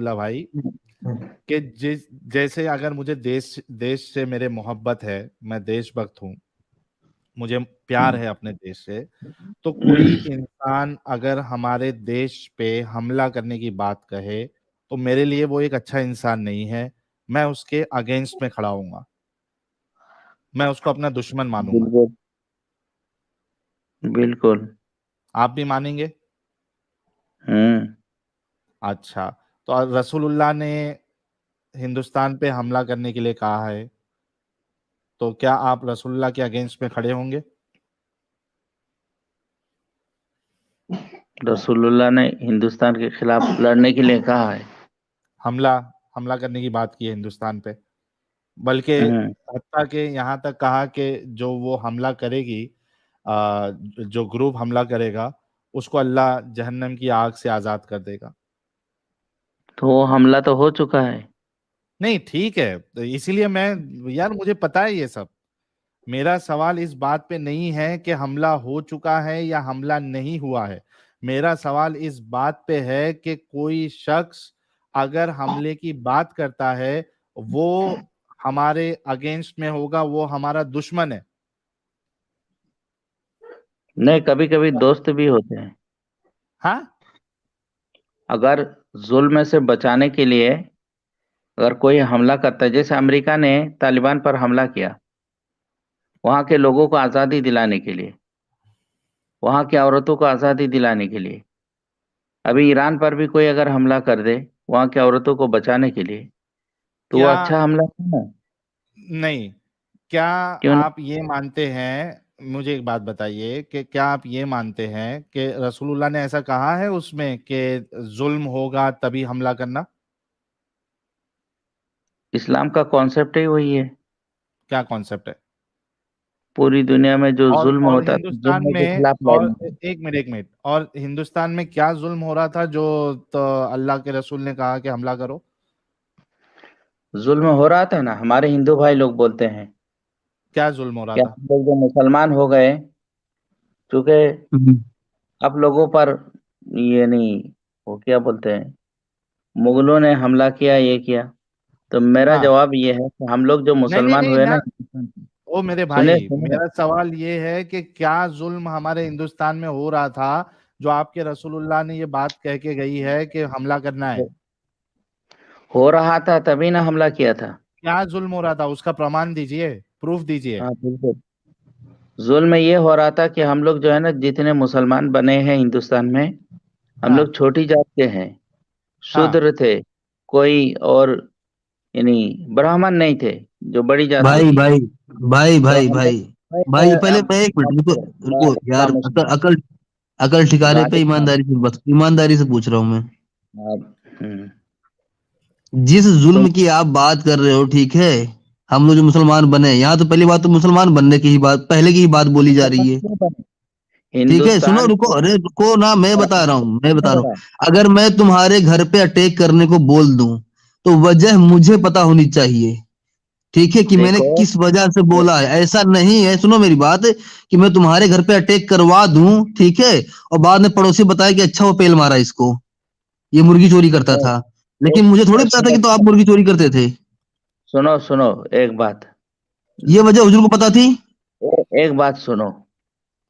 अब्दुल्ला भाई, कि जैसे अगर मुझे देश देश से मेरे मोहब्बत है, मैं देशभक्त हूँ, मुझे प्यार है अपने देश से, तो कोई इंसान अगर हमारे देश पे हमला करने की बात कहे तो मेरे लिए वो एक अच्छा इंसान नहीं है। मैं उसके अगेंस्ट में खड़ा हूंगा, मैं उसको अपना दुश्मन मानूंगा। बिल्कुल बिल्कुल। आप भी मानेंगे? हम्म। अच्छा, तो रसूलुल्लाह ने हिंदुस्तान पे हमला करने के लिए कहा है, तो क्या आप रसूलुल्लाह के अगेंस्ट में खड़े होंगे? रसूलुल्लाह ने हिंदुस्तान के खिलाफ लड़ने के लिए कहा है। हमला हमला करने की बात की है हिंदुस्तान पे, बल्कि हम्म। हत्ता के यहाँ तक कहा कि जो वो हमला करेगी, जो ग्रुप हमला करेगा, उसको अल्लाह जहन्नम की आग से आजाद कर देगा। तो वो हमला तो हो चुका है। नहीं ठीक है, तो इसीलिए मैं, यार मुझे पता है ये सब। मेरा सवाल इस बात पे नहीं है कि हमला हो चुका है या हमला नहीं हुआ है। मेरा सवाल इस बात पे है कि कोई शख्स अगर हमले की बात करता है, वो हमारे अगेंस्ट में होगा, वो हमारा दुश्मन है। नहीं, कभी कभी दोस्त भी होते हैं। हाँ, अगर जुल्म से बचाने के लिए अगर कोई हमला करता है, जैसे अमेरिका ने तालिबान पर हमला किया, वहां के लोगों को आजादी दिलाने के लिए, वहां की औरतों को आजादी दिलाने के लिए। अभी ईरान पर भी कोई अगर हमला कर दे वहां की औरतों को बचाने के लिए, तो वो क्या, अच्छा हमला है ना। नहीं, क्या क्यों नहीं? आप ये मानते हैं, मुझे एक बात बताइए कि क्या आप ये मानते हैं कि रसूलुल्लाह ने ऐसा कहा है उसमें कि जुल्म होगा तभी हमला करना? इस्लाम का कॉन्सेप्ट ही वही है। क्या कॉन्सेप्ट है? पूरी दुनिया में जो जुल्म और होता है, तो हिंदुस्तान जुल्म के में, खिलाफ और लड़ना। एक मिनट, और हिंदुस्तान में क्या जुल्म हो रहा था जो तो अल्लाह के रसूल ने कहा कि हमला करो? जुल्म हो रहा था ना, हमारे हिंदू भाई लोग बोलते हैं क्या जुल्म हो रहा कि था? हम लोग जो मुसलमान हो गए, क्योंकि हम्म। अब लोगों पर ये नहीं, वो क्या बोलते हैं, मुगलों ने हमला किया, ये किया। तो मेरा हाँ, जवाब ये है कि हम लोग जो नहीं नहीं मुसलमान नहीं हुए ना, ना, ओ मेरे सुने भाई, सुने। मेरा सवाल ये है कि क्या जुल्म हमारे हिंदुस्तान में हो रहा था जो आपके रसूलुल्लाह ने ये बात कह के गई है कि हमला करना है? हो रहा था तभी ना हमला किया था। क्या जुल्म हो रहा था, उसका प्रमाण दीजिए, प्रूफ दीजिए। हाँ बिल्कुल। जुल्म ये हो रहा था कि हम लोग जो है ना, जितने मुसलमान बने हैं हिंदुस्तान में, हम हाँ लोग छोटी जात के हैं, हाँ। शूद्र थे। कोई और यानी ब्राह्मण नहीं थे, जो बड़ी जाति भाई थी। भाई भाई तो भाई हम भाई लोग भाई पहले अब मैं एक मिनट बात रुको। करें, रुको यार, खामोश अकल अकल अकल ठिकाने पे, गालिब खान। ईमानदारी से बस, ईमानदारी से पूछ रहा हूँ मैं। अब, जिस तुम जुल्म की आप बात कर रहे हो, ठीक है, हम लोग जो मुसलमान बने, यहाँ तो पहली बात तो मुसलमान बनने की ही बात, पहले की ही बात बोली जा रही मुसलमान है। क्यों बने? ठीक है, सुनो, हिंदुस्तान रुको, को अरे रुको ना, मैं बता रहा हूँ, मैं बता रहा हूँ। बना। अगर मैं तुम्हारे घर पे अटैक करने को बोल दूं, तो वजह मुझे पता होनी चाहिए। ठीक है, कि मैंने देखो, किस वजह से बोला है। ऐसा नहीं है, सुनो मेरी बात, कि मैं तुम्हारे घर पे अटैक करवा दूं, ठीक है, और बाद में पड़ोसी बताया कि अच्छा वो पेल मारा इसको, ये मुर्गी चोरी करता सुनो, था, लेकिन मुझे थोड़ी एक पता था सुनो कि तो आप सुनो मुर्गी चोरी करते थे। सुनो सुनो, एक बात। ये वजह हुजूर को पता थी। एक बात सुनो।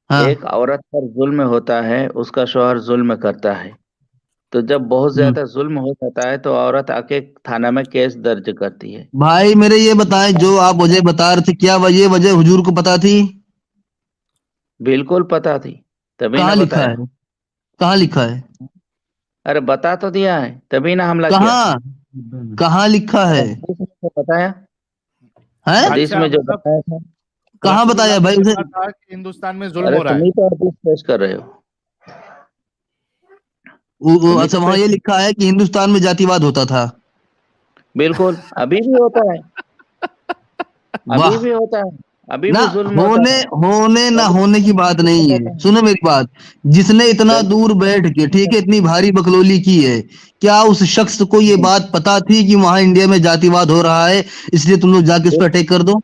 एक हाँ। औरत पर जुल्म होता है, उसका शौहर जुल्म करता है, तो जब बहुत हम्म। ज्यादा जुल्म हो जाता है तो औरत आके थाना में केस दर्ज करती है। भाई मेरे ये बताएं, जो आप वजह बता रहे थे, क्या वजह वजह हुजूर को पता थी? बिल्कुल पता थी, तभी ना कहाँ लिखा है? बताया। कहाँ लिखा है? अरे बता तो दिया है, तभी ना हमला किया। कहाँ? कहाँ लिखा अरे है? हदीस में तो बताया, हैं? हदीस अच्छा, में जो मतलब बताया था। कहाँ रसूलुल्लाह बताया को भाई उसे? पता था कि हिंदुस्तान में जुल्म अरे हो रहा तुम है? ही तो हदीस पेश कर रहे हो। तुम ही अच्छा, तो वहां पेश ये कर। लिखा है कि हिंदुस्तान में जातिवाद होता था। बिल्कुल, अभी भी होता है। अभी वाह। भी होता है। अभी ना, भी जुल्म होता होने है। होने ना अभी होने की भी बात जुल्म नहीं है, होता है। सुनो मेरी बात। जिसने इतना पहले दूर बैठ के, ठीक है, तो इतनी भारी बकलोली की है, क्या उस शख्स को ये बात पता थी कि वहां इंडिया में जातिवाद हो रहा है, इसलिए तुम लोग जाके उस पर अटैक कर दो?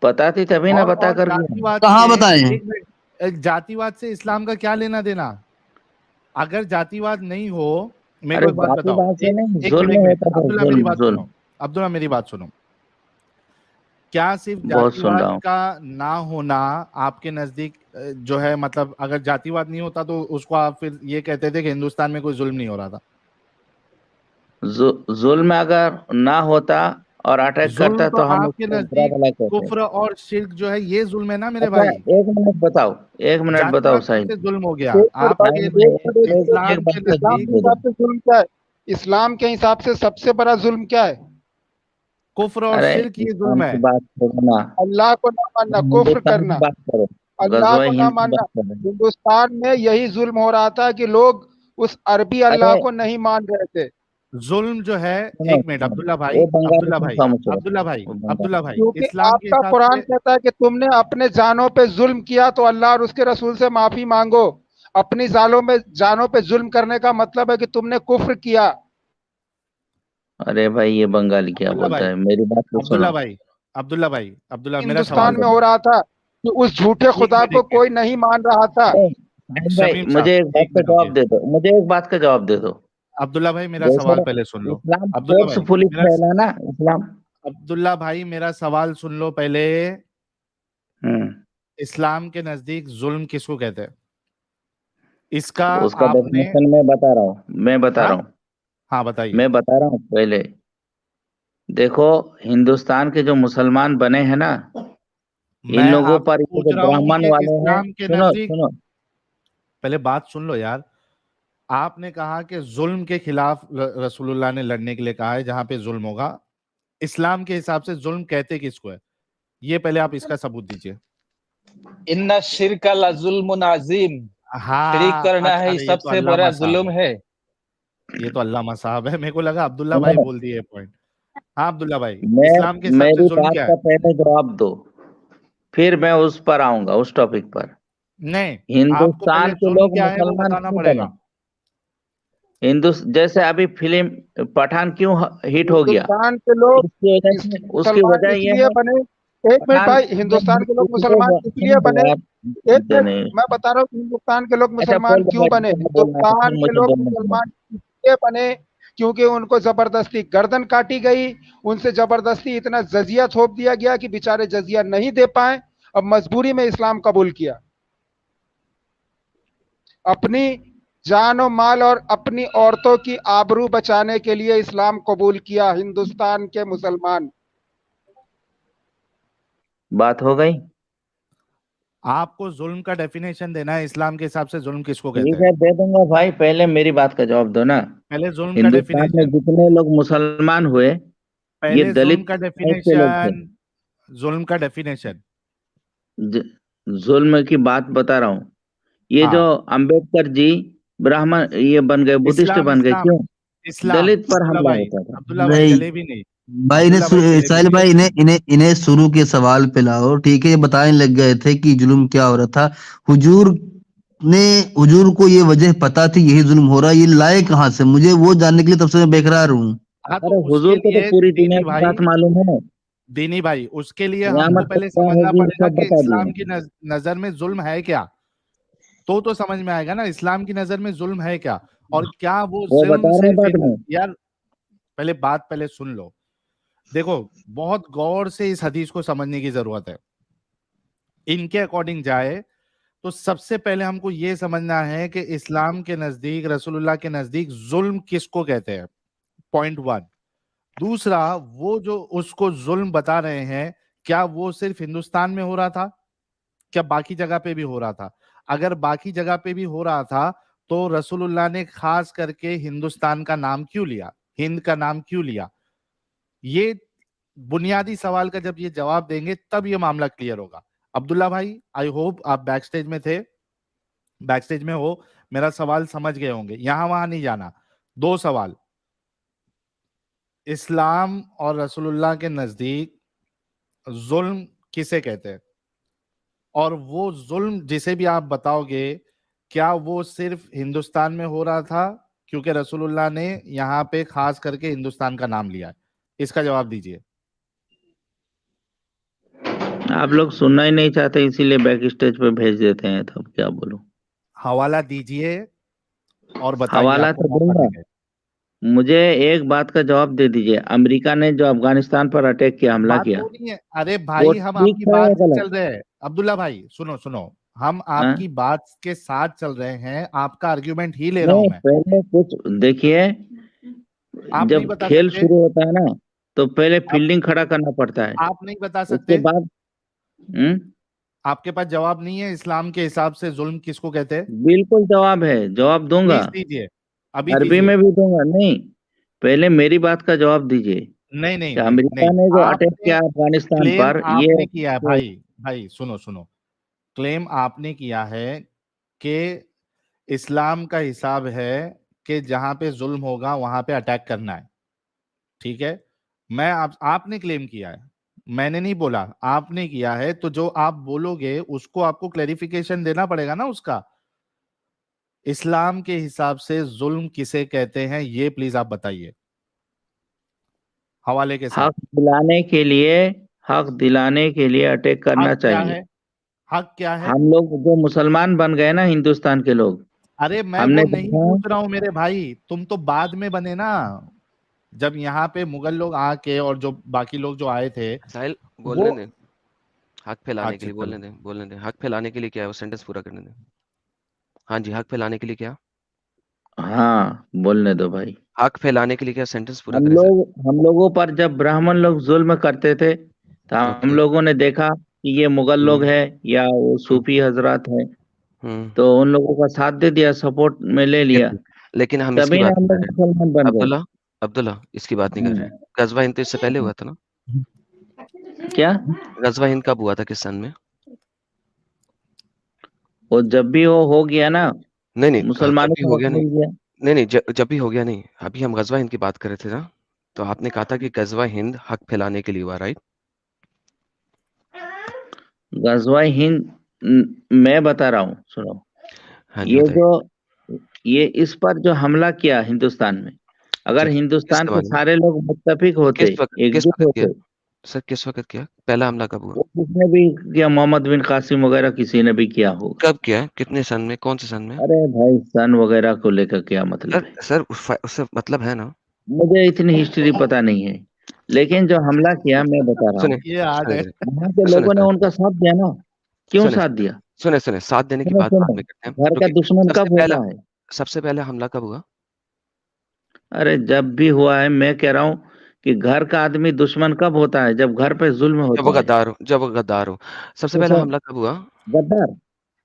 पता थी तभी ना बता और कर दिया। जातिवाद से, कहाँ बताए हैं? एक मिनट, जातिवाद से इस्लाम का क्या लेना देना? अगर जातिवाद नहीं हो मेरे को एक बात जाति बताओ, बात से नहीं, एक जुल्म मिनट, होता था, अब्दुल्ला मेरी जुल्म बात जुल्म। सुनो, अब्दुल्ला मेरी बात सुनो। क्या सिर्फ बहुत सुन रहा जातिवाद हूँ। का ना होना आपके नजदीक जो है, मतलब अगर जातिवाद नहीं होता तो उसको आप फिर ये कहते थे कि हिंदुस्तान में कोई जुल्म नहीं हो रहा था? जुल्म अगर ना होता और अटैक जुल्म करता तो तो हम आपके उसको बुरा नजदीक भला कहते। कुफ्र और शिर्क जो है ये जुल्म है ना मेरे अच्छा, भाई। एक मिनट बताओ, एक मिनट बताओ जातिवाद साहिल। कैसे जुल्म हो गया एक मिनट भाई, आपके साहिल भाई, एक मिनट, एक एक मिनट। इस्लाम बात के का इस्लाम जवाब नजदीक? के दे दो। हिसाब से जुल्म क्या है? इस्लाम के हिसाब से सबसे बड़ा जुल्म क्या है? कुफ्र और अरे शिर्क ये इस्लाम जुल्म की है। बात करो ना, अल्लाह को ना मानना, तुम कुफ्र हिंदुस्तान की करना, बात करो, अल्लाह गजवा को ना हिंद की मानना। बात करो। हिंदुस्तान में यही जुल्म हो रहा था कि लोग उस अरबी अल्लाह अरे को नहीं मान रहे थे, जुल्म जो है, सुनो एक मिनट सुनो, अब्दुल्ला भाई, वो बंगाली अब्दुल्ला तुम भाई, खामोश रहो, अब्दुल्ला भाई, वो बंगाली। अब्दुल्ला भाई, क्योंकि इस्लाम के आपका हिसाब कुरान से कहता है कि तुमने अपने जानों पे जुल्म किया तो अल्लाह और उसके रसूल से माफी मांगो। अपनी जानों पे जुल्म करने का मतलब है कि तुमने कुफ्र किया। अरे भाई, ये बंगाली क्या अब्दुल्ला बोलता भाई, है, मेरी बात तो अब्दुल्ला सुनो। भाई, अब्दुल्ला भाई, अब्दुल्ला मेरा सवाल हिंदुस्तान में हो सुनो। रहा था कि उस झूठे एक खुदा मिनट, को एक मिनट, कोई नहीं मान रहा था। अरे साहिल भाई, शमीम साहब मुझे एक बात एक का मिनट जवाब रुकिए। दे दो, मुझे एक बात का जवाब दे दो। अब्दुल्ला भाई मेरा जैसे सवाल पहले सुन लो। इस्लाम अब्दुल्ला भाई फोर्सफुली मेरा फैला ना, इस्लाम। अब्दुल्ला भाई मेरा सवाल सुन लो पहले। हम्म। इस्लाम के नजदीक जुल्म किसको कहते हैं? इसका उसका आपने, डेफिनेशन मैं बता रहा हूँ, मैं बता हाँ रहा हूँ, हाँ बताइए। मैं बता रहा हूँ पहले। देखो, हिंदुस्तान के जो मुसलमान बने हैं ना, इन मैं लोगों आपसे पर ये पूछ जो रहा हूं ब्राह्मण कि वाले हैं, इस्लाम के सुनो नजदीक, सुनो, पहले बात सुन लो यार। आपने कहा कि जुल्म के खिलाफ रसूलुल्लाह ने लड़ने के लिए कहा है जहां पे जुल्म होगा। इस्लाम के हिसाब से जुल्म कहते किसको है? ये पहले आप इसका सबूत दीजिए। इन्ना शिरका ला जुल्मुन अजीम, शरीक हाँ करना है अरे ये तो सबसे अल्लामा बड़ा साहब जुल्म है, है। ये तो अल्लामा साहब है। मेरे को लगा अब्दुल्ला भाई सुनो, बोल दिए पॉइंट। हाँ अब्दुल्ला भाई, मैं इस्लाम के हिसाब से मेरी जुल्म बात क्या है? का पहले जवाब दो, फिर मैं उस पर आऊंगा, उस टॉपिक पर। नहीं, आपको पहले हिंदुस्तान के जुल्म लोग क्या है वो मुसलमान बताना क्यों बने? पड़ेगा। जैसे अभी फिल्म पठान क्यों हिट हो गया? हिंदुस्तान के लोग उसकी वजह इस से, उसकी मुसलमान वजह यह इसलिए है, बने। एक मिनट पठान भाई, जब हिंदुस्तान के लोग मुसलमान इसलिए सुनो तो बने। यार, एक मिनट, जने। मैं बता रहा हूँ कि हिंदुस्तान के लोग अच्छा, बोल मुसलमान दो क्यों भाई, बने। तुम्हें बोलना था, हिंदुस्तान फिर के मुझे लोग बोलने दो। मुसलमान इसलिए बने क्योंकि उनको जबरदस्ती गर्दन काटी गई, उनसे जबरदस्ती इतना जजिया थोप दिया गया कि बेचारे जजिया नहीं दे पाए। अब मजबूरी में इस्लाम कबूल किया। अपनी जान और माल और अपनी औरतों की आबरू बचाने के लिए इस्लाम कबूल किया हिंदुस्तान के मुसलमान। बात हो गई। आपको जुल्म का डेफिनेशन देना है, इस्लाम के हिसाब से जुल्म किसको कहते ठीक हैं? है, दे दूंगा भाई, पहले मेरी बात का जवाब दो ना। पहले जुल्म का हिंदुस्तान में डेफिनेशन, जितने लोग मुसलमान हुए, ये पहले जुल्म दलित का टाइप के लोग थे। डेफिनेशन, जुल्म का डेफिनेशन। ज- जुल्म की बात बता रहा हूँ। ये जो हाँ, अंबेडकर जी ब्राह्मण ये बन गए, बुद्धिस्ट इस्लाम बन गए, इस्लाम क्यों? इस्लाम दलित पर हमला होता था। अब्दुल्ला भाई नहीं जलेबी नहीं, भाई, अब्दुल्ला भाई जलेबी साहिल नहीं भाई, होती। इन्हें इन्हें इन्हें शुरू के सवाल पे लाओ, ठीक है? ये बताने लग गए थे कि जुल्म क्या हो रहा था। हुजूर ने हुजूर को ये वजह पता थी यही जुल्म हो रहा है, ये लाए कहाँ से? मुझे वो जानने के लिए तब से मैं बेकरार हूँ। हाँ तो अरे उसके हुजूर को तो लिए पूरी दीनी दुनिया की भाई, बात मालूम है। दीनी भाई उसके लिए हमको क़यामत तक पहले क्या समझना होगी पड़ेगा सब कि बता इस्लाम दिए। की नजर में जुल्म है क्या। तो समझ में आएगा ना इस्लाम की नजर में जुल्म है क्या, और क्या वो वो जुल्म बता रहे हैं सिर्फ बाद में। यार पहले बात पहले सुन लो। देखो, बहुत गौर से इस हदीस को समझने की जरूरत है। इनके अकॉर्डिंग जाए तो सबसे पहले हमको ये समझना है कि इस्लाम के नजदीक, रसूलुल्लाह के नजदीक जुल्म किसको कहते हैं, पॉइंट वन। दूसरा, वो जो उसको जुल्म बता रहे हैं, क्या वो सिर्फ हिंदुस्तान में हो रहा था, क्या बाकी जगह पे भी हो रहा था? अगर बाकी जगह पे भी हो रहा था तो रसूलुल्लाह ने खास करके हिंदुस्तान का नाम क्यों लिया, हिंद का नाम क्यों लिया? ये बुनियादी सवाल का जब ये जवाब देंगे तब ये मामला क्लियर होगा। अब्दुल्ला भाई, आई होप आप बैक स्टेज में थे, बैक स्टेज में हो, मेरा सवाल समझ गए होंगे, यहां वहां नहीं जाना। दो सवाल, इस्लाम और रसूलुल्लाह के नजदीक जुल्म किसे कहते हैं, और वो जुल्म जिसे भी आप बताओगे क्या वो सिर्फ हिंदुस्तान में हो रहा था क्योंकि रसूलुल्लाह ने यहाँ पे खास करके हिंदुस्तान का नाम लिया है? इसका जवाब दीजिए। आप लोग सुनना ही नहीं चाहते, इसीलिए बैक स्टेज पे भेज देते हैं, तो अब क्या बोलूं। हवाला दीजिए और बताइए, हवाला आपको तो मौका दूंगा, देंगे। मुझे एक बात का जवाब दे दीजिए, अमेरिका ने जो अफगानिस्तान पर अटैक किया, हमला बात किया, वो नहीं है। अरे वो भाई हम ठीक आपकी था या बात से गलत? चल रहे हैं, अब्दुल्ला भाई सुनो सुनो, हम हाँ? आपकी बात के साथ चल रहे हैं, आपका आर्ग्यूमेंट ही ले रहा हूं नहीं, मैं। पहले कुछ देखिए, आप नहीं जब बता खेल सकते? शुरू होता है ना, तो पहले आप फील्डिंग खड़ा करना पड़ता है, आप नहीं बता उसके सकते? बाद आपके पास जवाब नहीं है इस्लाम के हिसाब से जुल्म किसको कहते हैं? बिल्कुल जवाब है, जवाब दूंगा, प्लीज दीजिए, अभी अरबी दीजिए। में भी दूंगा। नहीं, पहले मेरी बात का जवाब दीजिए नहीं नहीं कि नहीं अमेरिका नहीं, ने जो अटैक आपने किया अफगानिस्तान क्लेम पर, ये आपने किया है भाई। भाई सुनो सुनो, क्लेम आपने किया है कि इस्लाम का हिसाब है कि जहां पे जुल्म होगा वहां पे अटैक करना है, ठीक है? मैं आपने क्लेम किया है, मैंने नहीं बोला, आपने किया है। तो जो आप बोलोगे उसको आपको क्लेरिफिकेशन देना पड़ेगा ना उसका। इस्लाम के हिसाब से जुल्म किसे कहते हैं ये प्लीज आप बताइए हवाले के साथ। हक दिलाने के लिए, हक दिलाने के लिए अटैक करना हक क्या चाहिए। है? हक क्या है? हम लोग जो मुसलमान बन गए ना, हिंदुस्तान के लोग, अरे मैं वो हमने नहीं देखा। पूछ रहा हूं मेरे भाई, तुम तो बाद में बने ना। जब यहाँ पे मुगल लोग आके और जो बाकी लोग जो आए थे साहिल वो। बोलने दे, हक फैलाने के अच्छा लिए चलो। बोलने दे, हक फैलाने के लिए क्या है, वो सेंटेंस पूरा करने दे। हाँ जी, हक फैलाने के लिए क्या? हाँ, बोलने दो भाई। हक फैलाने के लिए क्या, सेंटेंस पूरा हम करे सर। लोग, हम लोगों पर जब ब्राह्मण लोग जुल्म करते थे, तो हम ओके। लोगों ने देखा कि ये मुगल लोग हम्म हैं या वो हम्म सूफी हजरात हैं, हम्म, तो उन लोगों का साथ दे दिया, सपोर्ट में ले लिया, लेकिन लेकिन हम इसकी तभी ना बात हम नहीं कर लोग रहे। मुसलमान बन गए। अब्दुल्ला, अब्दुल्ला इसकी बात नहीं कर रहे। हम्म। गजवा हिंद तो इससे पहले हुआ था ना? क्या? गजवा हिंद कब हुआ था, किस सन में? वो जब भी वो हो गया ना, नहीं नहीं, जब मुसलमानों भी को हो हक गया नहीं। मिल गया। नहीं नहीं, जब भी हो गया नहीं, अभी हम गजवा हिंद की बात कर रहे थे ना, तो आपने कहा था कि गजवा हिंद हक फैलाने के लिए हुआ, राइट? गजवा हिंद, मैं बता रहा हूँ, सुनो। हाँ जी ये बताइए। जो, ये इस पर जो हमला किया हिंदुस्तान में, जी, अगर हिंदुस्तान किसके के बारे में? सारे लोग मुत्तफिक होते, किस एकजुट वक्त किया? होते, सर किस वक्त किया, पहला हमला कब हुआ? वो किसने भी किया, मोहम्मद बिन कासिम वगैरह किसी ने भी किया होगा। कब किया, कितने सन में, कौन से सन में? अरे भाई, सन वगैरह को लेकर क्या मतलब सर है? सर उससे मतलब है ना। मुझे इतनी हिस्ट्री पता नहीं है, लेकिन जो हमला किया मैं बता रहा सुने हूँ, ये आ सुने गए। सुने वहां के सुने लोगों ने सुने उनका साथ दिया ना। क्यों सुने साथ दिया? सुने सुने, साथ देने की सुनो बात बाद सुनो, में करते हैं, घर का क्योंकि दुश्मन सबसे कब पहला होता है? सबसे पहले हमला कब हुआ? अरे जब भी हुआ है, मैं कह रहा हूँ कि घर का आदमी दुश्मन कब होता है? जब घर पे जुल्म होता है। जब वो गद्दार हो। सबसे पहला जैसे हमला कब हुआ? गद्दार,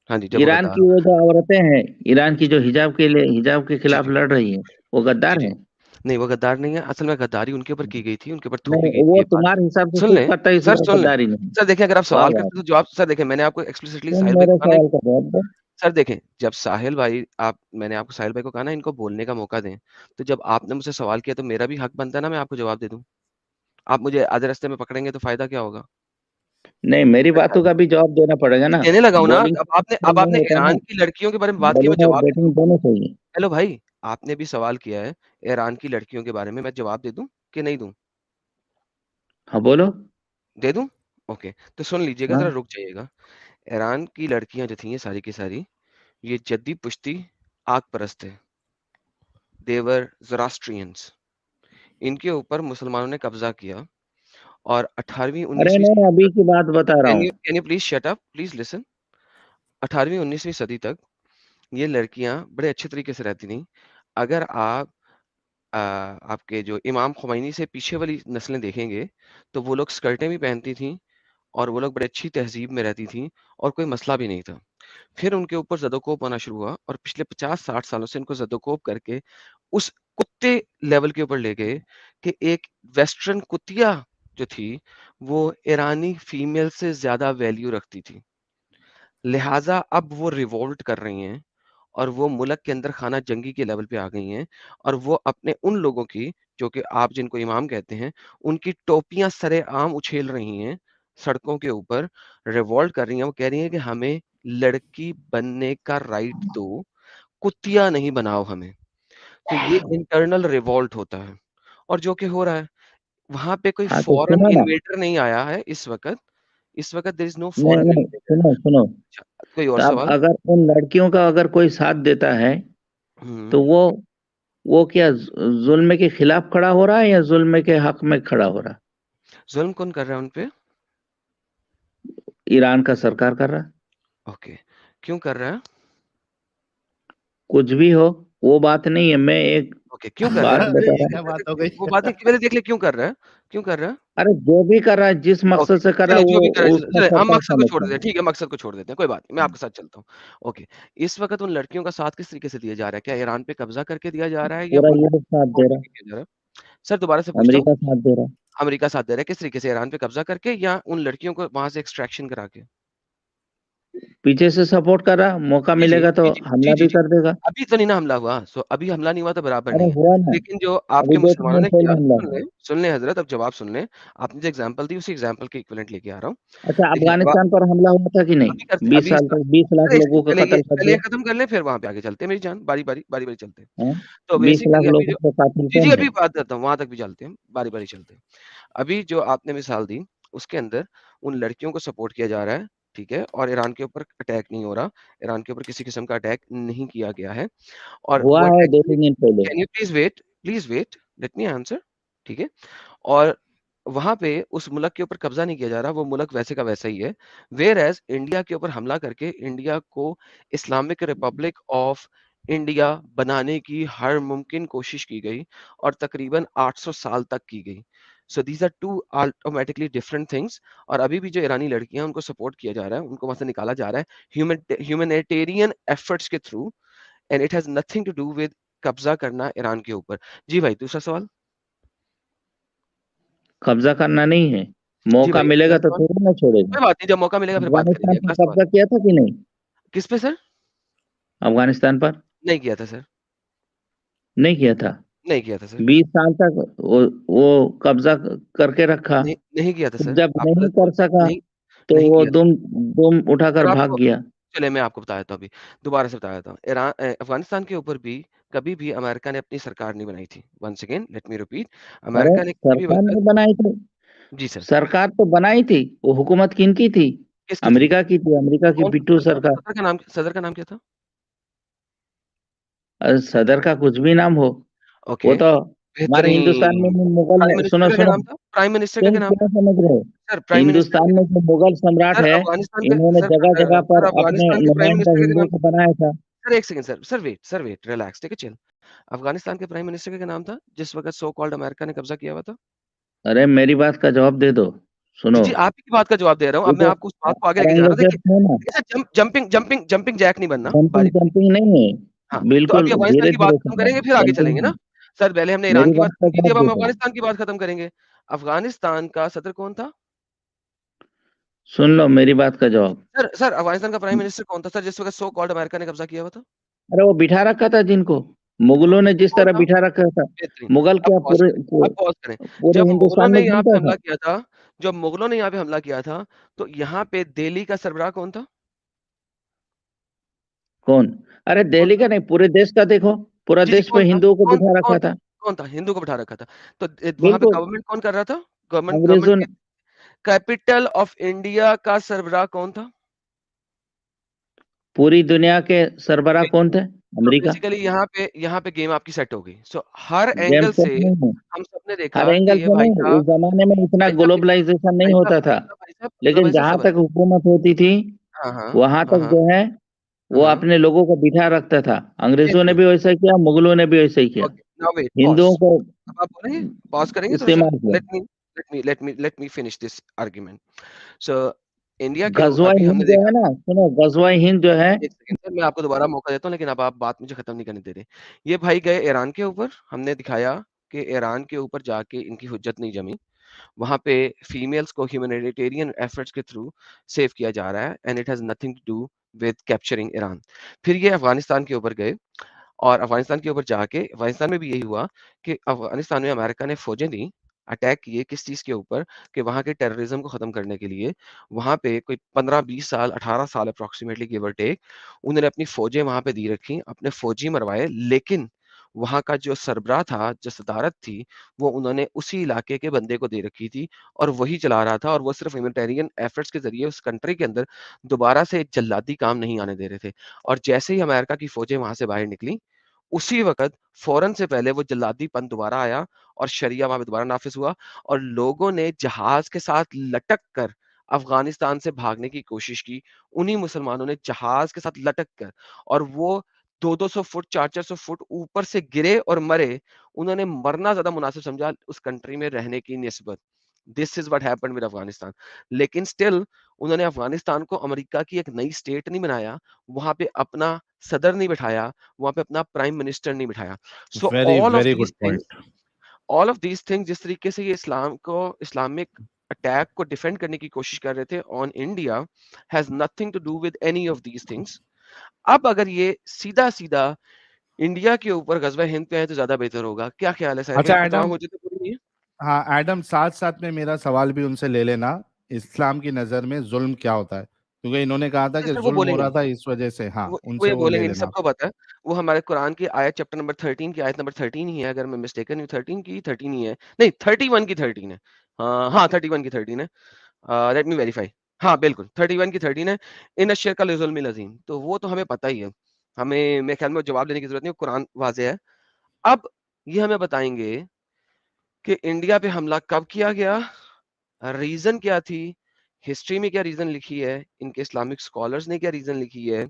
हाँ जी, जब वो ईरान गद्दार की हो। वो जो औरतें हैं, ईरान की जो हिजाब के लिए, हिजाब के जी खिलाफ जी लड़ रही हैं, वो जी गद्दार जी। हैं? नहीं, वो गद्दार नहीं है, असल में गद्दारी उनके ऊपर की गई थी, उनके ऊपर थोपी गई नहीं, थी वो ये बात। तुम्हारे हिसाब से सुन सूट लें, करता है, सर इसलिए सुन लें। गद्दारी नहीं। सर देखिए, अगर आप वाह सवाल वाह। करते तो जवाब, सर देखिए, मैंने आपको एक्सप्लिसिटली तुम साहिल भाई मेरे को कहा ना। सवाल का जवाब दो। सर देखें, जब साहिल भाई आप, मैंने आपको साहिल भाई को कहा ना इनको बोलने का मौका दें, तो जब आपने मुझसे सवाल किया तो मेरा भी हक बनता है ना, मैं आपको जवाब दे दूं। आप मुझे आधे रास्ते में पकड़ेंगे तो फायदा क्या होगा? नहीं, मेरी बातों का भी जवाब देना पड़ेगा मैं ना। देने लगा हूं ना। बॉलिंग अब नहीं आपने होता ना, ईरान की लड़कियों के बारे में बात की, मैं बॉलिंग और जवाब दे दूं। बैटिंग दोनों चाहिए। हेलो भाई, आपने भी सवाल किया है ईरान की लड़कियों के बारे में, मैं जवाब दे दूं कि नहीं दूं? हाँ बोलो। दे दूं? ओके, तो सुन लीजिएगा, जरा हाँ। रुक जाइएगा। ईरान की लड़कियां जो थी, ये सारी की सारी, ये जद्दी पुश्ती आग परस्त थे। देवर ज़ोरास्ट्रियंस। इनके ऊपर मुसलमानों ने कब्जा किया, और 18वीं अरे 19वीं नहीं, सदी अभी तक, की बात बता रहा हूँ। Can you please shut up, please listen. 18वीं 19वीं सदी तक ये लड़कियां बड़े अच्छे तरीके से रहती थीं। अगर आप आपके जो इमाम खुमैनी से पीछे वाली नस्लें देखेंगे, तो वो लोग स्कर्टें भी पहनती थीं, और वो लोग बड़ी अच्छी तहजीब में रहती थीं, और कोई मसला भी नहीं था। फिर उनके ऊपर ज़दोकोप होना शुरू हुआ, और पिछले 50-60 सालों से इनको ज़दोकोप करके उस कुत्ते लेवल के ऊपर ले गए कि एक वेस्टर्न कुतिया जो थी, वो ईरानी फीमेल से ज़्यादा वैल्यू रखती थी। लिहाज़ा अब वो रिवोल्ट कर रही हैं, और वो मुल्क के अंदर खाना जंगी के लेवल पे आ गई हैं, और वो अपने उन लोगों की, जो कि आप जिनको इमाम कहते हैं, उनकी टोपियाँ सरेआम उछेल रही हैं, सड़कों के ऊपर रिवोल्ट कर रही हैं। वो कह रही हैं कि हमें लड़की बनने का राइट दो, कुतिया नहीं बनाओ हमें। तो ये इंटरनल रिवोल्ट होता है, और जो कि हो रहा है। वहाँ पे कोई हाँ तो फॉरेन सुनो ना। इन्वेडर नहीं आया है इस वक़्त। इस वक़्त देयर इज़ नो नहीं फॉरेन नहीं, इन्वेडर। सुनो सुनो। अच्छा, कोई और तो अब सवाल? अगर उन लड़कियों का अगर कोई साथ देता है, हुँ। तो वो वो क्या जुल्म के खिलाफ खड़ा हो रहा है या जुल्म के हक में खड़ा हो रहा है? जुल्म कौन कर रहा है उनपे? ईरान का सरकार कर रहा है। ओके, क्यों कर रहा है? कुछ भी हो, वो बात नहीं है, मैं एक ओके, क्यों कर रहा बात है? अरे बता ये रहा क्या हूँ। बात हो गई? वो बात नहीं, पहले देख ले क्यों कर रहा है? क्यों कर रहा है? अरे जो भी कर रहा है, जिस ओके, मकसद से कर रहा चलिए है, जो भी कर रहा वो है, उसका चलिए हम सरकार मकसद को छोड़ समझता देते हैं, है। ठीक है, मकसद को छोड़ देते हैं, कोई बात नहीं, मैं आपके साथ चलता हूँ। ओके, इस वक़्त उन लड़कियों का साथ किस तरीके से दिया जा रहा है? क्या ईरान पे कब्ज़ा करके दिया जा रहा है या पूरा उनको यूरोप साथ सपोर्ट दे रहा है, करके दिया जा रहा है? सर दोबारा से पूछता हूँ, अमेरिका साथ दे रहा है। अमेरिका साथ दे रहा है, किस तरीके से? ईरान पे कब्ज़ा करके या उन लड़कियों को वहाँ से एक्सट्रैक्शन करा के? पीछे से सपोर्ट कर रहा है, मौका जी, जी। मिलेगा तो जी, जी। जी, हमला जी, भी जी। कर देगा। अभी तो नहीं ना हमला हुआ, अभी हमला नहीं हुआ तो बराबर अरे नहीं है। हुआ ना, लेकिन जो अभी आपके 2-3 मुसलमानों दिन ने पहले किया, हमला हुआ। सुन लें हज़रत, अब जवाब सुन लें। आपने जो एग्ज़ाम्पल दी उसी एग्ज़ाम्पल के इक्विवेलेंट लेके आ रहा हूँ। अच्छा, देखिए जब आप अफगानिस्तान पर हमला हुआ था कि नहीं? अभी करते 20 अभी साल तक 20 लाख अरे लोगों का चलिए कत्ल कर चलिए दिया। खत्म कर लें फिर वहाँ पे आगे चलते हैं मेरी जान, बारी-बारी, बारी-बारी चलते हैं। हैं? तो 20 लाख बेसिकली अभी लोगों जो के कातिल जी, जी, कौन थे? अभी बात करता हूँ, वहाँ तक भी चलते हैं, बारी-बारी चलते हैं। अभी जो आपने मिसाल दी, उसके अंदर उन लड़कियों को सपोर्ट किया जा रहा है, ठीक है? और ईरान के ऊपर अटैक नहीं हो रहा, ईरान के ऊपर किसी किस्म का अटैक नहीं किया गया है और हुआ वो है अटैक 2-3 दिन पहले। Can you please wait, let me answer, ठीक है? और वहाँ पे उस मुल्क के ऊपर कब्ज़ा नहीं किया जा रहा, वो मुल्क वैसे का वैसा ही है। व्हेयरएज़ इंडिया के ऊपर हमला करके इंडिया को इस्लामिक रिपब्लिक ऑफ इंडिया बनाने की हर मुमकिन कोशिश की गई और तकरीबन 800 साल तक की गई। So these are 2 automatically different things और अभी भी जो ईरानी लड़कियाँ हैं, उनको सपोर्ट किया जा रहा है, उनको वहाँ से निकाला जा रहा है ह्यूमैनिटेरियन एफर्ट्स के through and it has nothing to do with कब्ज़ा करना ईरान के ऊपर। जी भाई, दूसरा सवाल? कब्जा करना नहीं है, जी मौका भाई, अगला मिलेगा तो सवाल? थोड़ी ना छोड़ेगा। कोई बात नहीं, जब मौका मिलेगा फिर बात करेंगे। अफगानिस्तान पर अगला सवाल? कब्जा किया था कि नहीं? किस पे सर? अफगानिस्तान पर नहीं किया था सर, नहीं किया था। नहीं किया था सर, 20 साल तक वो कब्जा करके रखा। नहीं नहीं किया था फिर सर, जब आप नहीं गलत बोल कर सका नहीं तो नहीं वो किया था। दुम दुम उठाकर सर भाग आपको गया। चलिए मैं आपको बता देता हूँ अभी, दोबारा से बता देता हूँ। अफ़गानिस्तान के ऊपर भी कभी भी अमेरिका ने अपनी सरकार नहीं बनाई थी। Once again let me repeat अरे अमेरिका ने किसी भी सरकार वक़्त नहीं बनाई थी, जी सर, सरकार तो बनाई थी, वो हुकूमत किनकी थी? किसकी थी? अमेरिका की थी, अमेरिका की कौन पिट्ठू सदर का सरकार। सदर का नाम क्या था? सदर का कुछ भी नाम हो, वो ओके, तो हमारे हिंदुस्तान में बेहतरीन। भी मुगल प्राइम है। मिनिस्टर सुनो का क्या सुनो, नाम था? प्राइम मिनिस्टर का तुम क्या नाम क्या था? समझ रहे हो? सर प्राइम मिनिस्टर हिंदुस्तान का में जो मुगल सम्राट सर है, अफ़गानिस्तान के इन्होंने जगह जगह पर सर अपने अफ़गानिस्तान के प्राइम नुमाइंदा मिनिस्टर का क्या हिंदुओं नाम को था? बनाया था। Sir 1 second sir wait, relax, take a chill. Afghanistan के प्राइम मिनिस्टर का क्या नाम था, जिस वक़्त सो कॉल्ड अमेरिका ने कब्ज़ा किया हुआ था? अरे मेरी बात का जवाब दे दो, जी, सुनो। जी, आप ही की बात का जवाब दे रहा हूँ। ये अब मैं जो आपको उस बात को आगे लेके जा रहा हूँ। औरंगजेब देखिए थे ना, देखिए सर जंपिंग जैक नहीं बनना, जंपिंग बारी-बारी। जंपिंग नहीं है, हाँ, तो बिल्कुल अभी अफ़गानिस्तान धीरे की बात धीरे खत्म चलना करेंगे, है, फिर आगे जंपिंग चलेंगे ना? नहीं। सर पहले हमने ईरान मेरी की बात बात का खत्म की थी, जवाब अब हम दे दो। अफ़गानिस्तान की बात खत्म करेंगे। अफ़गानिस्तान का सदर कौन था? सुन लो मेरी बात का जवाब। सर अफ़गानिस्तान का प्राइम मिनिस्टर कौन था सर, जिस वक़्त सो कॉल्ड अमेरिका ने कब्ज़ा किया हुआ था? अरे वो बिठा रखा था जिनको, मुगलों ने जिस कौन तरह था? बिठा रखा था। बेहतरीन। मुगल अब क्या पॉज़ करें अब पॉज़ करें। पूरे जब मुगलों हिंदुस्तान ने में यहाँ पे घूमता था? हमला किया था जब मुगलों ने यहाँ पे हमला किया था, तो यहाँ पे दिल्ली का सरबराह कौन था? कौन? अरे कौन दिल्ली था? का नहीं, पूरे देश का देखो, पूरा जी, जी, देश पे हिंदुओं को बिठा कौन रखा था? था। कौन था? हिंदू को बिठा रखा था। तो वहाँ पे बिल्कुल, गवर्नमेंट कौन कर रहा था? गवर्नमेंट अंग्रेजों ने। के कैपिटल ऑफ इंडिया का सरबराह कौन था? पूरी दुनिया के सरबराह बेसिक कौन थे? तो अमेरिका। बेसिकली यहाँ पे गेम आपकी सेट हो गई। सो हर गेम एंगल सेट से नहीं है, हम सबने हर देखा कि एंगल ये से नहीं। उस जमाने में इतना ग्लोबलाइजेशन नहीं होता था, लेकिन भाई साहब जहां सबर तक हुकूमत होती थी, हाँ, हाँ, वहां हाँ, तक हाँ, जो है हाँ, वो हाँ। अपने लोगों को बिठा रखता था। अंग्रेजों ने बेहतरीन। भी वैसा ही किया, मुगलों ने भी वैसा ही किया, ओके, नाउ वेट पॉज़। हिंदुओं को अब आप बोलेंगे? पॉज़ करेंगे थोड़ा-सा? इस्तेमाल किया। Let me finish this argument. So India के गजवाई अभी हिंद हमने जो है देखा ना, सुनो, गजवाई हिंद जो है। 1 सेकंड सर मैं आपको दोबारा मौका देता हूँ लेकिन अब आप बात मुझे खत्म नहीं करने दे रहे। ये भाई गए ईरान के ऊपर, हमने दिखाया कि ईरान के ऊपर जाके इनकी हुज्जत नहीं जमी। वहाँ पे फीमेल्स को ह्यूमैनिटेरियन एफर्ट्स के थ्रू सेव किया जा रहा है and it has nothing to do with capturing Iran. फिर ये अफ़गानिस्तान के ऊपर गए और अफ़गानिस्तान के ऊपर जाके अफ़गानिस्तान में भी यही हुआ कि अफ़गानिस्तान में अमेरिका ने फ़ौजें दी, अटैक किए किस चीज़ के ऊपर कि वहाँ के टेररिज़्म को ख़त्म करने के लिए। वहाँ पे कोई 15-20 साल, 18 साल अप्रॉक्सिमेटली गिव और टेक उन्होंने अपनी फ़ौजें वहाँ पे दी रखी, अपने फ़ौजी मरवाए लेकिन वहाँ का जो सरबराह था, जो सदारत थी, वो उन्होंने उसी इलाके के बंदे को दे रखी थी और वही चला रहा था और वो सिर्फ़ ह्यूमैनिटेरियन एफर्ट्स के ज़रिए उस कंट्री के अंदर दोबारा से जल्लादी काम नहीं आने दे रहे थे। और जैसे ही अमेरिका की फ़ौजें वहाँ से बाहर निकली उसी वक्त फौरन से पहले वो जल्लादीपन दोबारा आया और शरिया वहां पे दोबारा नाफिज हुआ और लोगों ने जहाज के साथ लटक कर अफगानिस्तान से भागने की कोशिश की। उन्हीं मुसलमानों ने जहाज के साथ लटक कर, और वो 200-200 फुट 400-400 फुट ऊपर से गिरे और मरे। उन्होंने मरना ज्यादा मुनासिब समझा उस कंट्री में रहने की निस्बत। This is what happened with Afghanistan. लेकिन स्टिल उन्होंने अफगानिस्तान को अमेरिका की एक नई स्टेट नहीं बनाया, वहां पे अपना सदर नहीं बिठाया, वहां पे अपना प्राइम मिनिस्टर नहीं बिठाया। So very all of very good these point. Things, जिस तरीके से ये इस्लाम को, इस्लामिक अटैक को डिफेंड करने की कोशिश कर रहे थे on India, has nothing to do with any of these things. अब अगर ये सीधा सीधा इंडिया के ऊपर गजवा हिंद पे है तो ज्यादा बेहतर होगा। क्या ख्याल है साहिल अच्छा भाई? बताओ एडम, मुझे तो पूरी नहीं है। हाँ एडम, साथ साथ में मेरा सवाल भी उनसे ले लेना, इस्लाम की नजर में जुल्म क्या होता है, क्योंकि इन्होंने कहा था कि सर वो जुल्म हो बोलेंगे, रहा था इस वजह से। हाँ, वो उनसे ये वो ले बोलेंगे नहीं, लेना। सबको पता है। वो हमारे कुरान की आयत चैप्टर नंबर 13 की आयत नंबर 13 ही है, अगर मैं मिस्टेकन हूँ। 13 की 13 ही है, नहीं 31 की 13 है। हाँ 31 की 13 है। Let me verify. हाँ बिल्कुल 31 की 13 है। इन अश्शर का लजुल्म अजीम, तो वो तो हमें पता ही है। हमें मेरे ख्याल में जवाब देने की जरूरत नहीं, कुरान वाज़ेह है। अब ये हमें बताएंगे कि इंडिया पे हमला कब किया गया, रीजन क्या थी, हिस्ट्री में क्या रीजन लिखी है, इनके इस्लामिक स्कॉलर्स ने क्या रीजन लिखी है,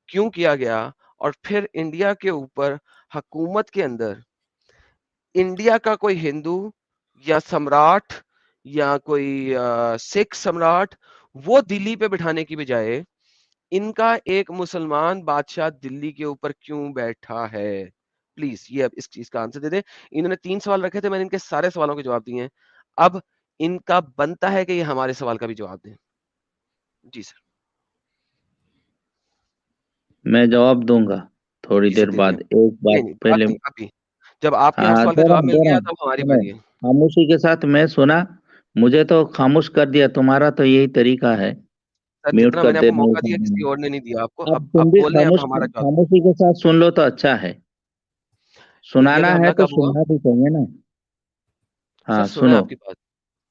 क्यों किया गया, और फिर इंडिया के ऊपर हुकूमत के अंदर इंडिया का कोई हिंदू या सम्राट या कोई सिख सम्राट वो दिल्ली पे बिठाने की बजाय इनका एक मुसलमान बादशाह दिल्ली के ऊपर क्यों बैठा है? प्लीज ये अब इस चीज का आंसर दे दे। इन्होंने 3 सवाल रखे थे, मैंने इनके सारे सवालों के जवाब दिए हैं। अब इनका बनता है कि ये हमारे सवाल का भी जवाब दें। जी सर। मैं जवाब दूंगा थोड़ी जी सर देर दीजिए। बाद। एक नहीं बात नहीं, पहले, अभी अभी जब आपके हर हाँ सवाल का दे रहा जवाब हूँ मिल दे रहा गया हूँ, तब हमारी सुनो, बारी है। खामोशी के साथ मैं सुना, मुझे तो खामोश कर दिया। तुम्हारा तो यही तरीका है, सर म्यूट जितना कर मैंने आपको देना ये मौका कर दिया किसी देना। और ने नहीं दिया आपको। अब तुम अब भी बोले, अब खामोश, हमारा जवाब। खामोशी के साथ सुन लो तो अच्छा है। इंडिया सुनाना पे है हमला तो कब हुआ? सुनना भी चाहिए ना। सर हाँ सुना है सुनो, आपकी बात।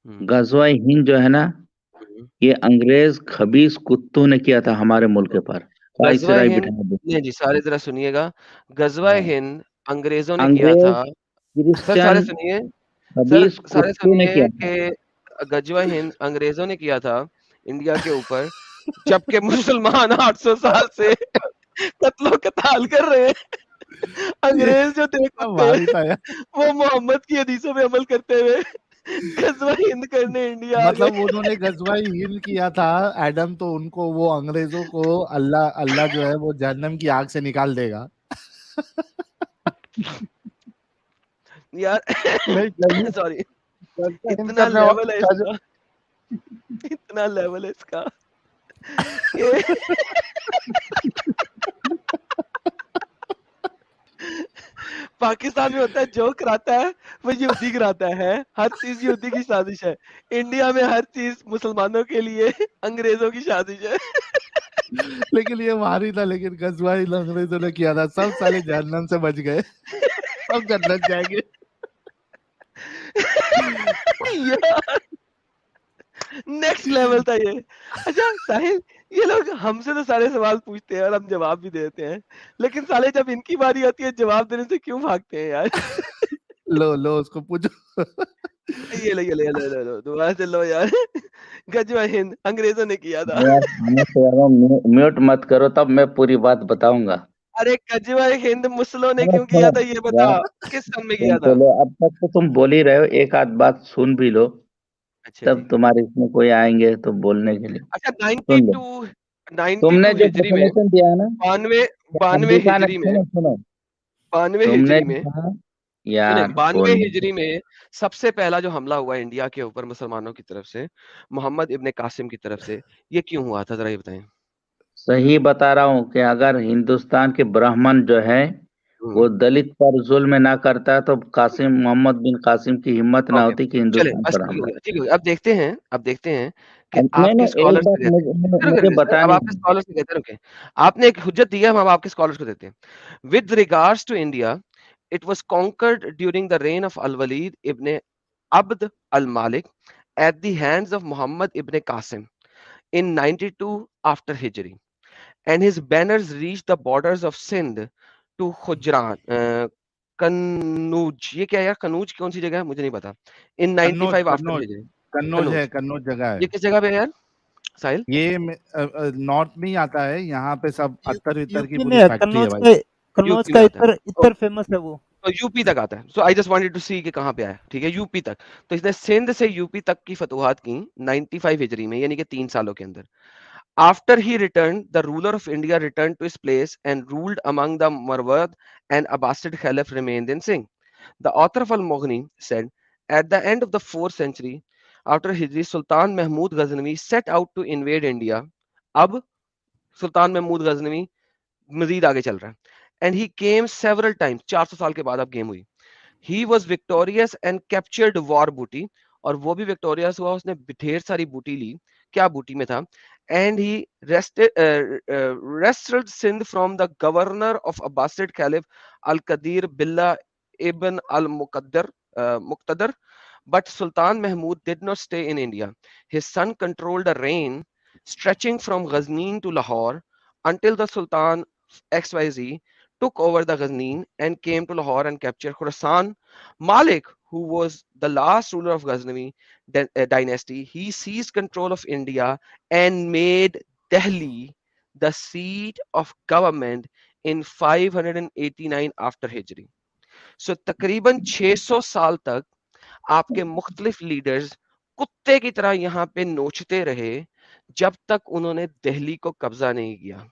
गजवा हिंद जो है ना, हम्म। ये अंग्रेज खबीस कुत्तों ने किया था हमारे मुल्क पर। गजवा वाइसराय हिंद, बिठा दे। नहीं जी सारे जरा सुनिएगा। गजवा हाँ, हिंद अंग्रेजों ने किया अंग्रेज था। सर सारे क्रिश्चियन सुनिए, सर खबीस सारे कुत्तों ने सुनिए किया था। कि गजवा हिंद अंग्रेजों ने किया था इंडिया के ऊपर, जबकि मुसलमान 800 साल से कत्लो कताल कर रहे हैं। ये अंग्रेज जो थे क्या कुत्ते, भारी था यार। वो मोहम्मद की हदीसों पे अमल करते हुए गजवा हिंद करने इंडिया आ मतलब गए। उन्होंने गजवाई हिंद किया था एडम, तो उनको वो अंग्रेजों को अल्लाह अल्लाह जो है वो जहन्नम की आग से निकाल देगा। यार नहीं चाहिए। सॉरी, गजवा हिंद इतना करने लेवल है गज, इसका, इतना लेवल है इसका कि पाकिस्तान में होता है जो कराता है वो यहूदी कराता है, हर चीज यहूदी की साजिश है। इंडिया में हर चीज मुसलमानों के लिए अंग्रेजों की साजिश है। लेकिन ये भारी था, लेकिन गजवाई अंग्रेजों ने किया था, सब साले जहन्नम से बच गए, सब जन्नत जाएंगे। यार नेक्स्ट लेवल था ये। अच्छा साहिल, ये लोग हमसे तो सारे सवाल पूछते हैं और हम जवाब भी देते हैं, लेकिन साले जब इनकी बारी आती है जवाब देने से क्यों भागते हैं यार? लो लो उसको पूछो। ये लो दोबारा से लो यार। गजवा हिंद अंग्रेजों ने किया था। यार खामोश हो जाओ, म्यूट मत करो, तब मैं पूरी बात बताऊंगा। अरे गजवा हिंद मुसलों ने सुनो क्यों सुनो किया था ये बता, यार, किस सन में सुन किया तो था? लो, अब तक तो तुम बोल ही रहे हो, एक आध बात सुन भी लो, अच्छा जी। तब तुम्हारे इसमें कोई आएंगे तो बोलने के लिए। अच्छा सुन लो, 92 तुमने जो हिजरी में, डेफिनेशन दिया है ना, बानवे कि बानवे अमेरिका ने, हिजरी में, सुनो सुनो, बानवे तुमने हिजरी जो में, कहा, सुने यार 92 बोलने दो। हिजरी में सबसे पहला जो हमला हुआ इंडिया के ऊपर मुसलमानों की तरफ से, मोहम्मद इब्ने कासिम की तरफ से, ये क्यों हुआ था जरा ये बताएं। सही बता रहा हूँ कि अगर हिंदुस्तान के ब्राह्मण जो है वो हम्म। दलित पर जुल्म ना करता तो कासिम, मोहम्मद बिन कासिम की हिम्मत ना ओके, होती कि चले हिंदुस्तान बस पर ठीक हो हमला। गया, ठीक हो गया। अब देखते हैं कि नहीं आपके नहीं, एक स्कॉलर्स बात क्या कहते हैं। रुके मुझे रुके सर, अब बतानी आपके है। स्कॉलर्स क्या कहते हैं, रुके। आपने एक हुज्जत दी है, हम अब आपके स्कॉलर्स को देते हैं। With regards to India, it was conquered during the reign of Al Walid ibn Abd al Malik at the hands of Muhammad ibn Qasim in 92 after Hijri, and his banners reached the borders of Sindh to Khujran, Kannauj, ये क्या है यार, कन्नौज कौन सी जगह है मुझे नहीं पता, इन 95 आफ्टर हिजरी। कन्नौज है, कन्नौज जगह है। ये किस जगह पे है यार साहिल? ये नॉर्थ में ही आता है, यहाँ पे सब अत्तर वित्तर की यूपी में पूरी है, फैक्ट्री है भाई। कन्नौज यूपी का में आता है, इतर फेमस है वो। तो यूपी तक आता है। सो आई जस्ट वांटेड टू सी कि कहाँ पे आया, ठीक है, यूपी तक। तो इसने सिंध से यूपी तक की फतुहात की 95 हिजरी में, यानी कि 3 सालों के अंदर। After he returned, the ruler of India returned to his place and ruled among the Marwad and Abbasid Caliph remained in Singh. The author of Al-Mughni said, at the end of the 4th century, after Hijri, Sultan Mahmud Ghaznavi set out to invade India. अब सुल्तान महमूद गजनवी मजीद आगे चल रहा है, and he came several times, 400 साल के बाद अब game हुई। He was victorious and captured war booty, और वो भी विक्टोरियस हुआ, उसने ढेर सारी बूटी ली। क्या बूटी में था? And he wrested Sindh from the governor of Abbasid Caliph Al-Qadir Billah ibn al-Muqtaddar. But Sultan Mahmud did not stay in India. His son controlled a reign stretching from Ghazni to Lahore until the Sultan XYZ took over the Ghazni and came to Lahore and captured Khorasan. Malik, who was the last ruler of Ghaznavi dynasty, he seized control of India and made Delhi the seat of government in 589 after Hijri. So तकरीबन 600 साल तक आपके मुख्तलिफ leaders कुत्ते की तरह यहाँ पे नोचते रहे जब तक उन्होंने दिल्ली को कब्जा नहीं किया।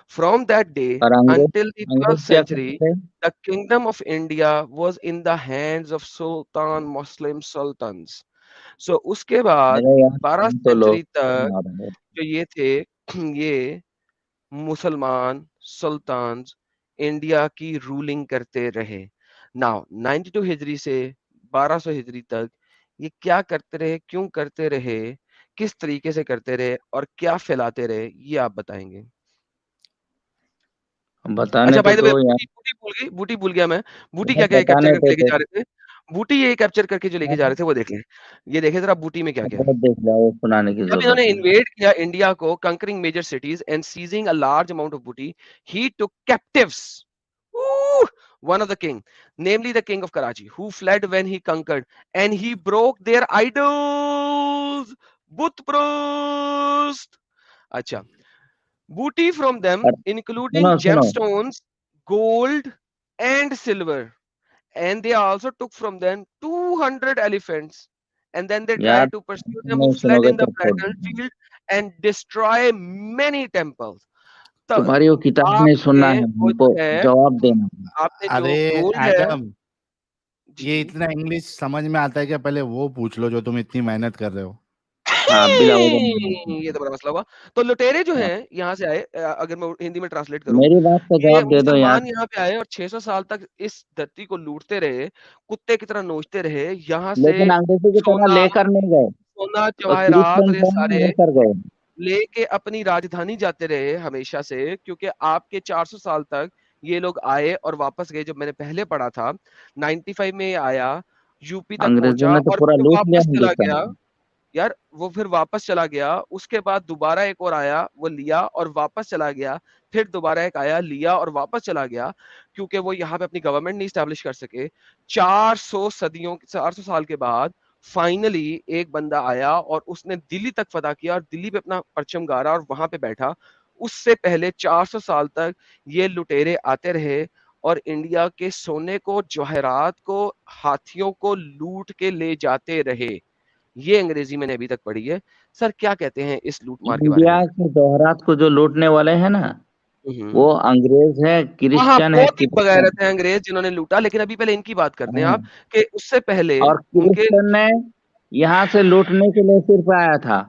From that day और until the 12th क्या century, करते थे? the kingdom of India was in the hands of Sultan Muslim sultans. So उसके बाद मेरे यहाँ 12 तो सेंचुरी लोग तक आ रहे हैं। जो ये थे, ये मुसलमान सुल्तान इंडिया की रूलिंग करते रहे। नाउ 92 हिजरी से 1200 हिजरी तक ये क्या करते रहे, क्यों करते रहे, किस तरीके से करते रहे और क्या फैलाते रहे, ये आप बताएंगे। बताने अच्छा भाई तो यार, बूटी भूल गया मैं। बूटी अरे क्या क्या कैप्चर बताने करके तो लेके थे। जा रहे थे, बूटी ये कैप्चर करके जो लेके जा रहे थे वो देख लें। ये देखे जरा बूटी में क्या क्या है। बहुत देख लिया, वो सुनाने की जब जरूरत इन्होंने नहीं। इन्वेड किया इंडिया को, conquering major cities and seizing a large amount of booty, he took captives one of the king, namely the king of Karachi, who fled when he conquered, and he broke their idols, Butprust. अच्छा, booty from them और including सुनो सुनो, gemstones, gold and silver, and they also took from them 200 elephants, and then they यार tried to pursue them who नहीं fled सुनोगे in the तो छोड़ दूंगा। battlefield and destroy many temples. तो तुम्हारी वो किताब नहीं सुनना आपने है, वो हमको जो है, जवाब देना है। आपने अरे जो गोल्ड है, एडम, जी ये इतना इंग्लिश समझ में आता है क्या? पहले वो पूछ लो जो तुम इतनी मेहनत कर रहे हो। हाँ बिला वजह ये तो बड़ा मसला हुआ। तो लुटेरे जो हाँ, हैं यहाँ से आए, अगर मैं हिंदी में ट्रांसलेट करूं, मेरी बात का ये जवाब दे दो यार। मुसलमान यहाँ पे आए और 600 साल तक इस धरती को लूटते रहे, कुत्ते की तरह नोचते रहे, यहाँ से लेकिन अंग्रेजों की तरह सोना लेकर नहीं गए, सोना और जवाहरात और क्रिश्चियन ये थे सारे लेकर गए। लेके अपनी राजधानी जाते रहे हमेशा से, क्योंकि आपके 400 साल तक ये लोग आए और वापस गए। जब मैंने पहले पढ़ा था 95 में ये आया, यूपी तक अंग्रेजों पहुंचा ने तो और पूरा फिर लूट लिया वापस चला हिंदुस्तान गया। को। यार वो फिर वापस चला गया, उसके बाद दोबारा एक और आया, वो लिया और वापस चला गया, फिर दोबारा एक आया, लिया और वापस चला गया, क्योंकि वो यहाँ पे अपनी गवर्नमेंट नहीं स्टैब्लिश कर सके। 400 साल के बाद फाइनली एक बंदा आया और उसने दिल्ली तक फतह किया और दिल्ली पे अपना परचम गाड़ा और वहां पे बैठा। उससे पहले 400 साल तक ये लुटेरे आते रहे और इंडिया के सोने को, जवाहरात को, हाथियों को लूट के ले जाते रहे। ये अंग्रेजी मैंने अभी तक पढ़ी है। सर क्या कहते हैं इस लूट मार के बारे में? इंडिया के जवाहरात को जो लूटने वाले हैं ना, वो अंग्रेज है, हाँ क्रिश्चियन है, बहुत ही क्रिश्चियन। बगैरत है अंग्रेज जिन्होंने लूटा, लेकिन अभी पहले इनकी बात करते हैं हाँ, आप, कि उससे पहले और उनके। क्रिश्चियन ने यहाँ से लूटने के लिए सिर्फ आया था,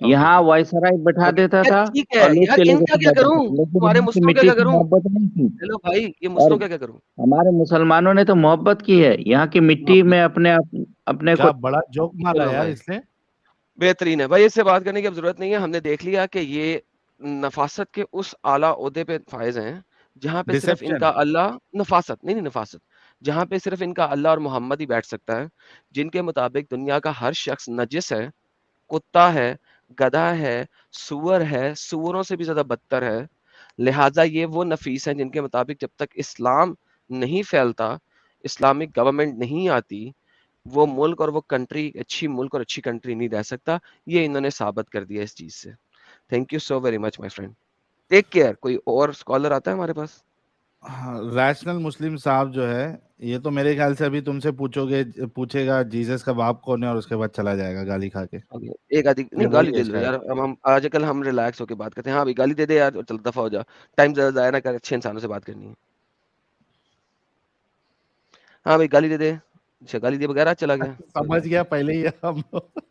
ओके यहाँ वायसराय बैठा ओके देता यार, था ठीक है और लूट यार, के लेके इनका क्या चला जाता करूं, था, लेकिन तुम्हारे यहाँ की मुस्लिम का मिट्टी क्या से करूं? मोहब्बत नहीं थी। हेलो भाई, ये और मुस्लिम का क्या करूं? हमारे मुसलमानों ने तो मोहब्बत की है यहाँ की मिट्टी में, अपने को। क्या बड़ा जोक मारा चलो यार भाई, इसने। बेहतरीन है भाई, इससे बात करने की अब जरूरत नहीं है। हमने देख लिया कि ये नफासत के उस आला ओहदे पे फायज हैं जहां पे सिर्फ डिसेप्शन। इनका अल्लाह, नफासत नहीं नहीं नफासत, जहां पे सिर्फ इनका अल्लाह और मोहम्मद ही बैठ सकता है, जिनके मुताबिक दुनिया का हर शख्स नजिस है, कुत्ता है, गधा है, सुअर है, सुअरों से भी ज्यादा बदतर है। लिहाजा ये वो नफीस हैं जिनके मुताबिक जब तक इस्लाम नहीं फैलता, इस्लामिक गवर्नमेंट नहीं आती, वो मुल्क और वो कंट्री अच्छी मुल्क और अच्छी कंट्री नहीं रह सकता। ये इन्होंने साबित कर दिया इस चीज से। Thank you so very much my friend, take care. कोई और स्कॉलर आता है हमारे पास? रैशनल मुस्लिम साहब जो है, ये तो मेरे ख्याल से अभी तुमसे पूछेगा जीसस का बाप कौन है और उसके बाद चला जाएगा गाली खा के। एक आधी ये नहीं, गाली वही दे है दो शायद। यार। हम आजकल हम रिलैक्स होके बात करते हैं। हाँ भाई गाली दे दे यार, और चल दफा हो जा। टाइम ज्यादा जाया ना कर, अच्छे इंसानों से बात करनी है। हाँ भाई गाली दे दे। अच्छा गाली दिए बगैर आज चला गया। समझ गया पहले ही हम लोग।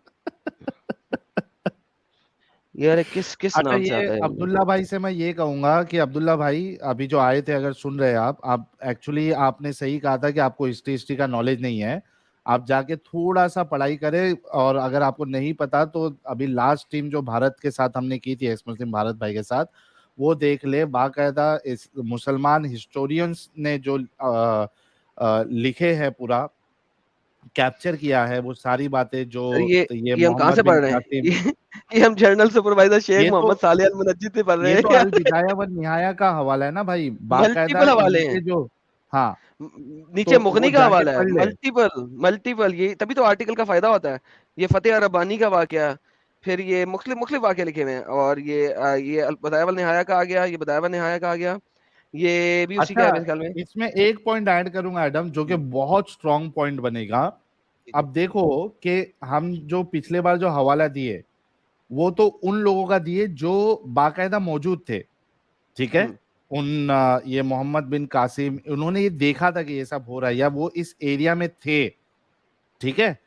यार किस अच्छा, नाम से ये आता है ये? अब्दुल्ला भाई से मैं ये कहूंगा कि अब्दुल्ला भाई अभी जो आए थे, अगर सुन रहे हैं आप एक्चुअली आपने सही कहा था कि आपको हिस्ट्री का नॉलेज नहीं है। आप जाके थोड़ा सा पढ़ाई करें, और अगर आपको नहीं पता तो अभी लास्ट टीम जो भारत के साथ हमने की थी, एक्स मुस्लिम भारत भाई के साथ, वो देख ले। बाकायदा इस मुसलमान हिस्टोरियंस ने जो लिखे हैं, पूरा कैप्चर किया है वो सारी बातें जो सर ये ये हम कहाँ मोहम्मद से बिन पढ़ रहे हैं? कासिम। ये हम जर्नल सुपरवाइजर शेख ये तो मोहम्मद साले अल मुनज्जिद से पढ़ रहे ये हैं तो अल यार। बिदाया व निहाया का हवाला है ना भाई, बाकायदा मल्टीपल हवाले हैं। इनके जो। हाँ, नीचे तो वो मुगनी का जाके हवाला है, पढ़ ले। मल्टीपल। ये तभी तो आर्टिकल का फायदा होता है। ये फतेह रब्बानी का वाकया, फिर ये मुख्तलिफ मुख्तलिफ वाकये लिखे हुए हैं। और ये बदाया वल निहाया का आ गया, ये बदाया वल निहाया का आ गया, ये भी उसी का अच्छा, है मेरे ख्याल में। इसमें एक पॉइंट ऐड करूंगा एडम, जो कि बहुत स्ट्रॉन्ग पॉइंट बनेगा। अब देखो कि हम जो पिछले बार जो हवाला दिए, वो तो उन लोगों का दिए जो बाकायदा मौजूद थे, ठीक है। ये मोहम्मद बिन कासिम, उन्होंने ये देखा था कि ये सब हो रहा है, या वो इस एरिया में थे, ठीक है।